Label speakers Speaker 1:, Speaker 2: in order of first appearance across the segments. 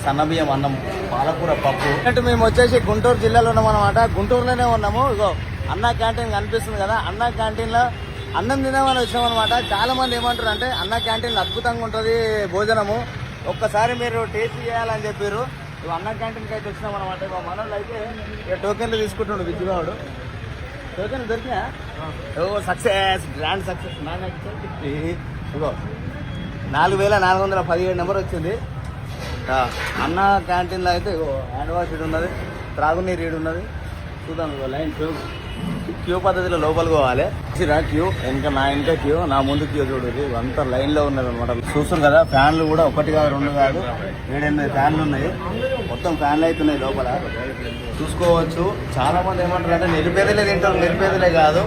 Speaker 1: సన్నబియ్యం అన్నం, పాలకూర పప్పు. అంటే మేము వచ్చేసి గుంటూరు జిల్లాలో ఉన్నాం అనమాట. గుంటూరులోనే ఉన్నాము. ఇగో అన్నా క్యాంటీన్ కనిపిస్తుంది కదా, అన్నా క్యాంటీన్లో అన్నం తినామని వచ్చాం అనమాట. చాలా మంది ఏమంటారు అంటే అన్నా క్యాంటీన్లో అద్భుతంగా ఉంటుంది భోజనము, ఒక్కసారి మీరు టేస్ట్ చేయాలని చెప్పారు. అన్నా క్యాంటీన్కి అయితే వచ్చినాం అనమాట. మనలో అయితే ఇక టోకెన్లు తీసుకుంటుండు విద్యువాడు. టోకెన్ దొరికినా ఓ సక్సెస్, గ్రాండ్ సక్సెస్. ఇగో 4417 నెంబర్ వచ్చింది. అన్న క్యాంటీన్లో అయితే హ్యాండ్ వాష్ ఇటు ఉన్నది, త్రాగునీరు ఇటు ఉన్నది. చూద్దాం ఇగో లైన్ క్యూ పద్ధతిలో లోపలికి పోవాలి. క్యూ నా ఇంకా క్యూ, నా ముందు క్యూ చూడదు, అంతా లైన్లో ఉన్నది అనమాట. చూస్తారు కదా, ఫ్యాన్లు కూడా 1 కాదు 2 కాదు 7-8 ఫ్యాన్లు ఉన్నాయి. మొత్తం ఫ్యాన్లు అవుతున్నాయి లోపల చూసుకోవచ్చు. చాలా మంది ఏమంటారు అంటే నిరుపేదలే తింటారు, నిరుపేదలే కాదు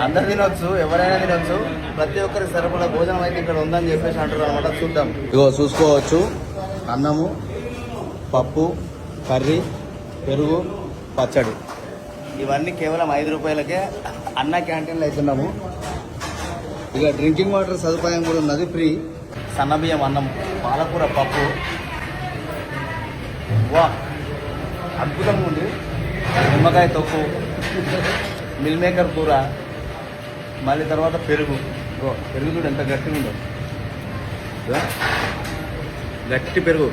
Speaker 1: అందరు తినొచ్చు, ఎవరైనా తినొచ్చు. ప్రతి ఒక్కరికి సరిపడా భోజనం అయితే ఇక్కడ ఉందని చెప్పేసి అంటారు అనమాట. చూద్దాం. ఇగో చూసుకోవచ్చు, అన్నము, పప్పు, కర్రీ, పెరుగు, పచ్చడి, ఇవన్నీ కేవలం 5 రూపాయలకే అన్న క్యాంటీన్లో అవుతున్నాము. ఇక డ్రింకింగ్ వాటర్ సదుపాయం కూడా ఉన్నది, ఫ్రీ. సన్నబియ్యం అన్నం, పాలకూర పప్పు, వా అద్భుతంగా ఉంది. నిమ్మకాయ తొక్కు, మిల్ మేకర్ కూర, మళ్ళీ తర్వాత పెరుగు. పెరుగు చూడు ఎంత గట్టిగా ఉందో, గట్టి పెరుగు.